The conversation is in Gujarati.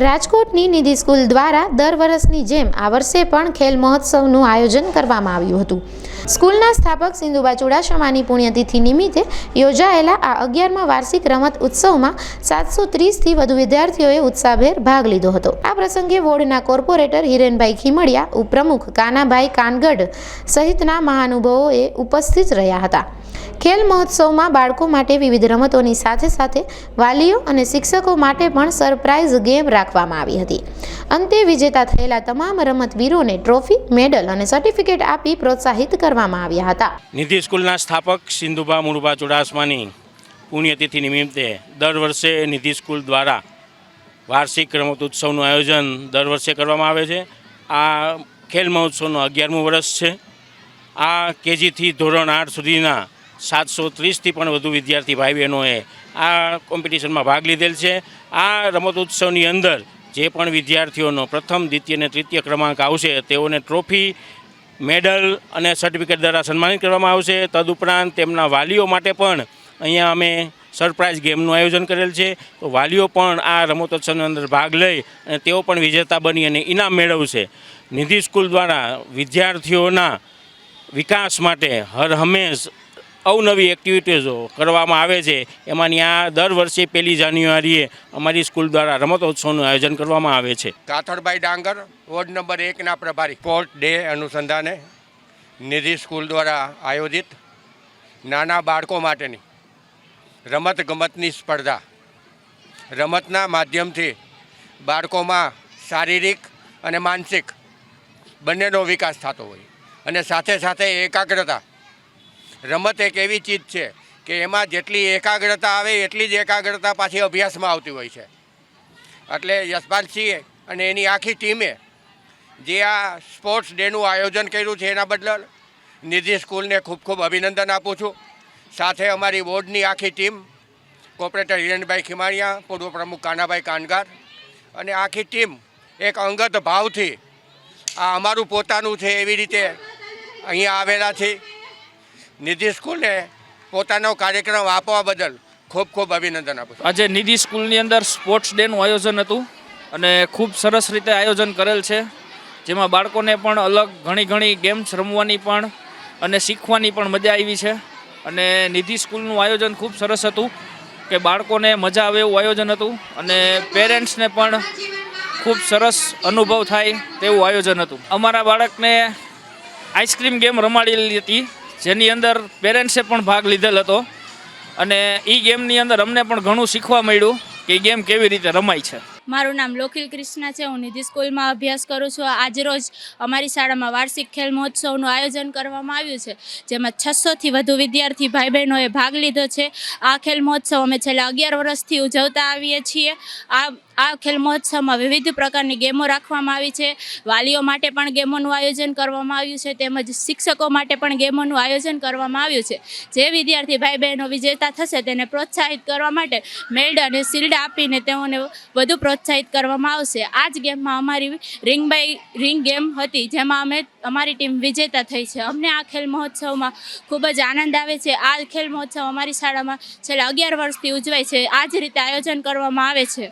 રાજકોટની નિધિ સ્કૂલ દ્વારા દર વર્ષની જેમ આ વર્ષે પણ ખેલ મહોત્સવનું આયોજન કરવામાં આવ્યું હતું। સ્કૂલના સ્થાપક સિંધુબા ચુડાસમાની પુણ્યતિથિ નિમિત્તે યોજાયેલા આ 11મા વાર્ષિક રમત ઉત્સવમાં 730થી વધુ વિદ્યાર્થીઓએ ઉત્સાહભેર ભાગ લીધો હતો। આ પ્રસંગે વોર્ડના કોર્પોરેટર હિરેનભાઈ ખીમડિયા, ઉપપ્રમુખ કાનાભાઈ કાનગડ સહિતના મહાનુભાવોએ ઉપસ્થિત રહ્યા હતા। ખેલ મહોત્સવમાં બાળકો માટે વિવિધ રમતોની સાથે સાથે વાલીઓ અને શિક્ષકો માટે પણ સરપ્રાઇઝ ગેમ રાખવામાં આવી હતી। અંતે વિજેતા થયેલા તમામ રમતવીરોને ટ્રોફી, મેડલ અને સર્ટિફિકેટ આપી પ્રોત્સાહિત કરવામાં આવ્યા હતા। નિધિ સ્કૂલના સ્થાપક સિંધુબા મુળુબા ચુડાસમાની પુણ્યતિથિ નિમિત્તે દર વર્ષે નિધિ સ્કૂલ દ્વારા વાર્ષિક રમત ઉત્સવનું આયોજન દર વર્ષે કરવામાં આવે છે। આ ખેલ મહોત્સવનું 11મું વર્ષ છે। આ કેજીથી ધોરણ 8 સુધીના 730થી પણ વધુ વિદ્યાર્થી ભાઈ બહેનોએ આ કોમ્પિટિશનમાં ભાગ લીધેલ છે। આ રમત ઉત્સવની અંદર જે પણ વિદ્યાર્થીઓનો પ્રથમ, દ્વિતીય અને તૃતીય ક્રમાંક આવશે તેઓને ટ્રોફી, મેડલ અને સર્ટિફિકેટ દ્વારા સન્માનિત કરવામાં આવશે। તદુપરાંત તેમના વાલીઓ માટે પણ અહીંયા અમે સરપ્રાઇઝ ગેમનું આયોજન કરેલ છે। તો વાલીઓ પણ આ રમતોત્સવની અંદર ભાગ લઈ અને તેઓ પણ વિજેતા બની અને ઇનામ મેળવશે। નિધિ સ્કૂલ દ્વારા વિદ્યાર્થીઓના વિકાસ માટે હર હંમેશ અવનવી એક્ટિવિટીઝો કરવામાં આવે છે। એમાંની આ દર વર્ષે 1 જાન્યુઆરીએ અમારી સ્કૂલ દ્વારા રમતોત્સવનું આયોજન કરવામાં આવે છે। કાથડભાઈ ડાંગર, વોર્ડ નંબર 1ના પ્રભારી। સ્પોર્ટ ડે અનુસંધાને નિધિ સ્કૂલ દ્વારા આયોજિત નાના બાળકો માટેની રમતગમતની સ્પર્ધા, રમતના માધ્યમથી બાળકોમાં શારીરિક અને માનસિક બંનેનો વિકાસ થતો હોય અને સાથે સાથે એકાગ્રતા। રમત એક એવી ચીજ છે કે એમાં જેટલી એકાગ્રતા આવે એટલી જ એકાગ્રતા પાછી અભ્યાસમાં આવતી હોય છે। એટલે યશપાલસિંહે અને એની આખી ટીમે જે આ સ્પોર્ટ્સ ડેનું આયોજન કર્યું છે એના બદલ નિધિ સ્કૂલને ખૂબ ખૂબ અભિનંદન આપું છું। સાથે અમારી વોર્ડની આખી ટીમ, કોર્પોરેટર હિરેનભાઈ ખીમડિયા, પૂર્વ પ્રમુખ કાનાભાઈ કાનગાર અને આખી ટીમ એક અંગત ભાવથી આ અમારું પોતાનું છે એવી રીતે અહીંયા આવેલા છે। નિધિ સ્કૂલને પોતાનો કાર્યક્રમ આપવા બદલ ખૂબ ખૂબ અભિનંદન આપું છું। આજે નિધિ સ્કૂલની અંદર સ્પોર્ટ્સ ડેનું આયોજન હતું અને ખૂબ સરસ રીતે આયોજન કરેલ છે, જેમાં બાળકોને પણ અલગ ઘણી ગેમ્સ રમવાની પણ અને શીખવાની પણ મજા આવી છે। અને નિધિ સ્કૂલનું આયોજન ખૂબ સરસ હતું કે બાળકોને મજા આવે એવું આયોજન હતું અને પેરેન્ટ્સને પણ ખૂબ સરસ અનુભવ થાય તેવું આયોજન હતું। અમારા બાળકને આઈસ્ક્રીમ ગેમ રમાડેલી હતી, જેની અંદર પેરેન્ટ્સે પણ ભાગ લીધેલ હતો અને એ ગેમની અંદર અમને પણ ઘણું શીખવા મળ્યું કે એ ગેમ કેવી રીતે રમાય છે। મારું નામ લોખિલ કૃષ્ણા છે। હું નિધિ સ્કૂલમાં અભ્યાસ કરું છું। આજરોજ અમારી શાળામાં વાર્ષિક ખેલ મહોત્સવનું આયોજન કરવામાં આવ્યું છે, જેમાં 600થી વધુ વિદ્યાર્થી ભાઈ બહેનોએ ભાગ લીધો છે। આ ખેલ મહોત્સવ અમે છેલ્લા 11 વર્ષથી ઉજવતા આવીએ છીએ। આ ખેલ મહોત્સવમાં વિવિધ પ્રકારની ગેમો રાખવામાં આવી છે। વાલીઓ માટે પણ ગેમોનું આયોજન કરવામાં આવ્યું છે, તેમજ શિક્ષકો માટે પણ ગેમોનું આયોજન કરવામાં આવ્યું છે। જે વિદ્યાર્થી ભાઈ બહેનો વિજેતા થશે તેને પ્રોત્સાહિત કરવા માટે મેડલ અને શિલ્ડ આપીને તેઓને વધુ પ્રોત્સાહિત કરવામાં આવશે। આ જ ગેમમાં અમારી રિંગ બાય રિંગ ગેમ હતી, જેમાં અમારી ટીમ વિજેતા થઈ છે। અમને આ ખેલ મહોત્સવમાં ખૂબ જ આનંદ આવે છે। આ ખેલ મહોત્સવ અમારી શાળામાં છેલ્લા 11 વર્ષથી ઉજવાય છે। આ જ રીતે આયોજન કરવામાં આવે છે।